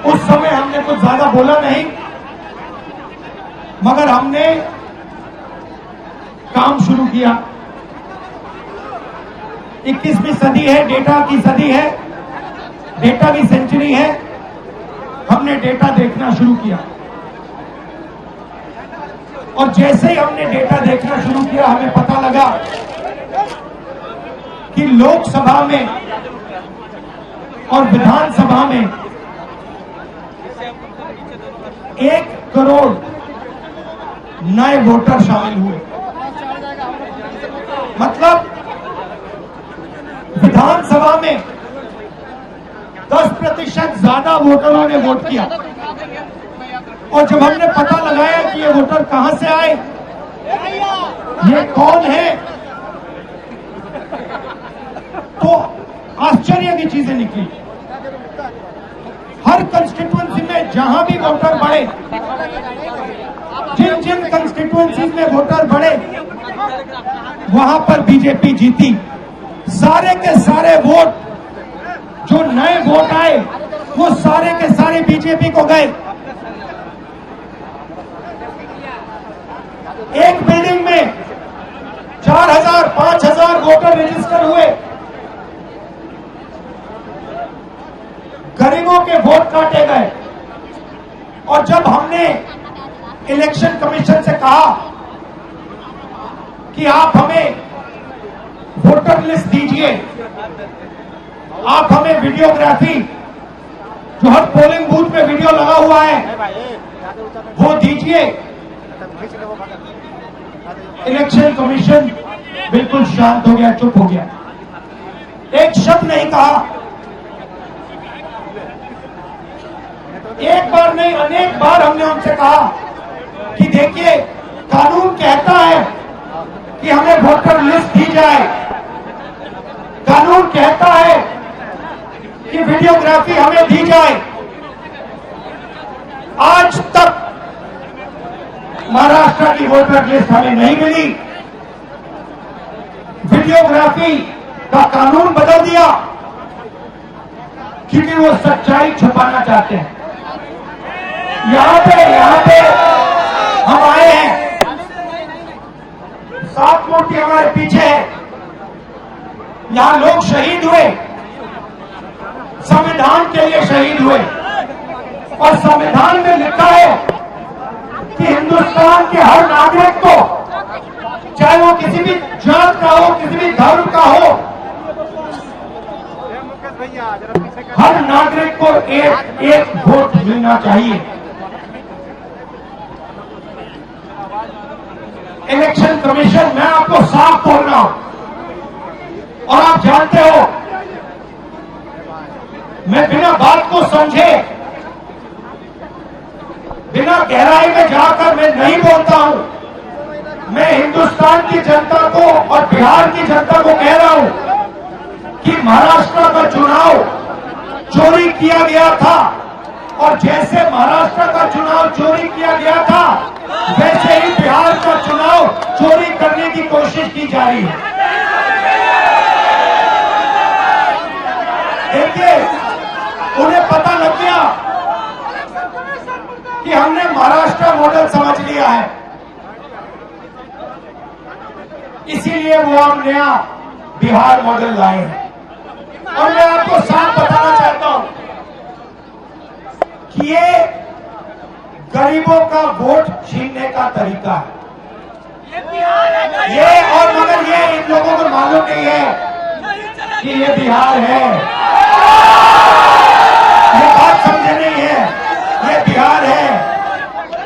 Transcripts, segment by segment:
उस समय हमने कुछ ज्यादा बोला नहीं, मगर हमने काम शुरू किया। 21वीं सदी है, डेटा की सदी है, डेटा की सेंचुरी है। हमने डेटा देखना शुरू किया और जैसे ही हमने डेटा देखना शुरू किया हमें पता लगा कि लोकसभा में और विधानसभा में 1 करोड़ नए वोटर शामिल हुए। मतलब विधानसभा में 10% ज्यादा वोटरों ने वोट किया। और जब हमने पता लगाया कि ये वोटर कहां से आए, ये कौन है, तो आश्चर्य की चीजें निकली। हर कंस्टिट्यूएंसी में जहां भी वोटर बढ़े, जिन जिन कंस्टिट्यूएंसी में वोटर बढ़े, वहां पर बीजेपी जीती। सारे के सारे वोट जो नए वोट आए वो सारे के सारे बीजेपी को गए। एक बिल्डिंग में 4000 5000 वोटर रजिस्टर हुए। गरीबों के वोट काटे गए। और जब हमने इलेक्शन कमीशन से कहा कि आप हमें वोटर लिस्ट दीजिए, आप हमें वीडियोग्राफी, जो हर पोलिंग बूथ में वीडियो लगा हुआ है, वो दीजिए। इलेक्शन कमीशन बिल्कुल शांत हो गया, चुप हो गया, एक शब्द नहीं कहा। एक बार नहीं, अनेक बार हमने उनसे कहा कि देखिए, कानून कहता है कि हमें वोटर लिस्ट दी जाए, कानून कहता है कि वीडियोग्राफी हमें दी जाए। आज तक महाराष्ट्र की वोटर लिस्ट हमें नहीं मिली। वीडियोग्राफी का कानून बदल दिया क्योंकि वो सच्चाई छुपाना चाहते हैं। यहां पे हम आए हैं, 7 मूर्ति हमारे पीछे है। यहां लोग शहीद हुए, संविधान के लिए शहीद हुए। और संविधान में लिखा है कि हिंदुस्तान के हर नागरिक को, चाहे वो किसी भी जात का हो, किसी भी धर्म का हो, हर नागरिक को एक वोट मिलना चाहिए। इलेक्शन कमीशन, मैं आपको साफ बोल रहा हूं और आप जानते हो, मैं बिना बात को समझे, बिना गहराई में जाकर मैं नहीं बोलता हूं। मैं हिंदुस्तान की जनता को और बिहार की जनता को कह रहा हूं कि महाराष्ट्र का चुनाव चोरी किया गया था और जैसे महाराष्ट्र का चुनाव चोरी किया गया था, वैसे ही बिहार का चुनाव चोरी करने की कोशिश की जा रही है। देखिए, उन्हें पता लग गया कि हमने महाराष्ट्र मॉडल समझ लिया है, इसीलिए वो हम नया बिहार मॉडल लाए हैं। और मैं आपको साफ बताना चाहता हूं कि ये गरीबों का वोट छीनने का तरीका है। ये और मगर ये इन लोगों को मालूम नहीं है कि ये बिहार है। ये बात समझे नहीं है, ये बिहार है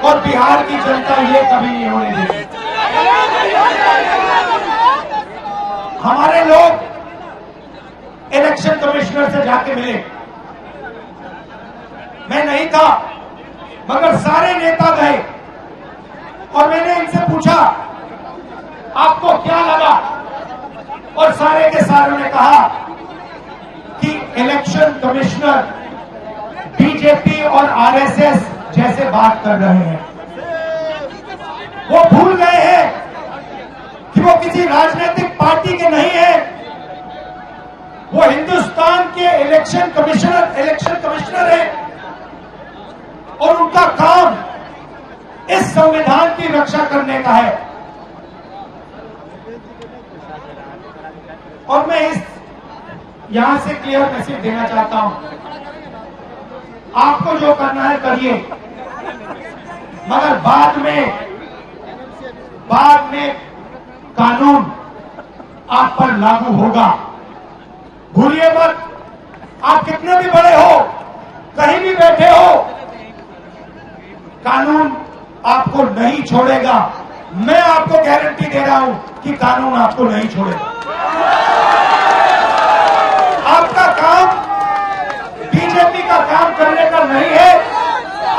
और बिहार की जनता ये कभी नहीं होने देगी। हमारे लोग इलेक्शन कमिश्नर से जाके मिले, मैं नहीं था मगर सारे नेता गए और मैंने इनसे पूछा आपको क्या लगा, और सारे के सारों ने कहा कि इलेक्शन कमिश्नर बीजेपी और आरएसएस जैसे बात कर रहे हैं। वो भूल गए हैं कि वो किसी राजनीतिक पार्टी के नहीं है, वो हिंदुस्तान के इलेक्शन कमिश्नर है और उनका काम इस संविधान की रक्षा करने का है। और मैं इस यहां से क्लियर मैसेज देना चाहता हूं, आपको जो करना है करिए, मगर बाद में कानून आप पर लागू होगा। भूलिए मत, आप कितने भी बड़े हो, कहीं भी बैठे हो, कानून आपको नहीं छोड़ेगा। मैं आपको गारंटी दे रहा हूं कि कानून आपको नहीं छोड़ेगा। आपका काम बीजेपी का काम करने का नहीं है,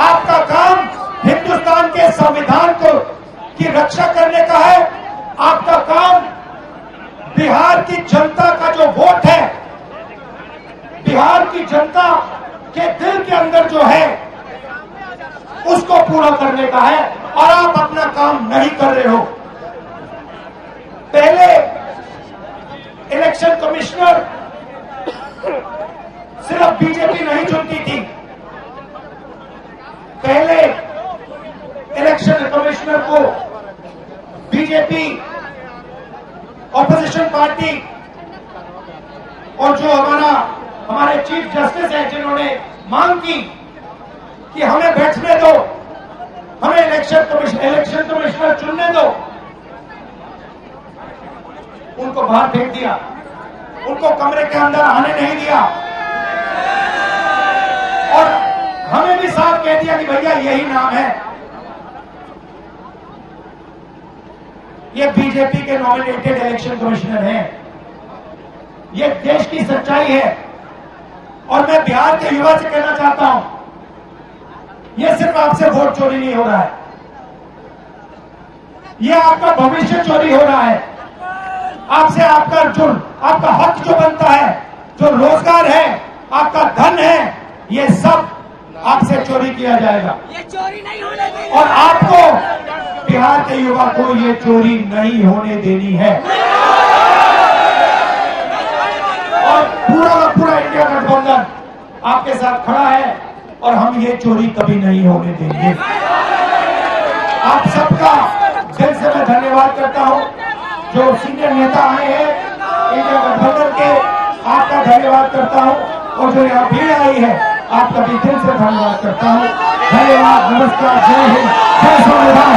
आपका काम हिंदुस्तान के संविधान की रक्षा करने का है। आपका काम बिहार की जनता का जो वोट है, बिहार की जनता के दिल के अंदर जो है, उसको पूरा करने का है। और आप अपना काम नहीं कर रहे हो। पहले इलेक्शन कमिश्नर सिर्फ बीजेपी नहीं चुनती थी, पहले इलेक्शन कमिश्नर को बीजेपी, ऑपोजिशन पार्टी और जो हमारे चीफ जस्टिस है, जिन्होंने मांग की कि हमें बैठने दो, हमें इलेक्शन कमिश्नर चुनने दो, उनको बाहर फेंक दिया, उनको कमरे के अंदर आने नहीं दिया और हमें भी साफ कह दिया कि भैया यही नाम है, ये बीजेपी के नॉमिनेटेड इलेक्शन कमिश्नर हैं। ये देश की सच्चाई है। और मैं बिहार के युवा से कहना चाहता हूं, ये सिर्फ आपसे वोट चोरी नहीं हो रहा है, ये आपका भविष्य चोरी हो रहा है। आपसे आपका हक जो बनता है, जो रोजगार है, आपका धन है, ये सब आपसे चोरी किया जाएगा। ये चोरी नहीं होने देनी। और आपको, बिहार के युवा को ये चोरी नहीं होने देनी है। और पूरा का पूरा इंडिया गठबंधन आपके साथ खड़ा है और हम ये चोरी कभी नहीं होने देंगे। आप सबका दिल से मैं धन्यवाद करता हूं। जो सीनियर नेता आए हैं इंडिया गठबंधन के, आपका धन्यवाद करता हूं। और जो यहाँ भीड़ आई है, आपका भी दिल से धन्यवाद करता हूं। धन्यवाद, नमस्कार, जय हिंद, जय संविधान।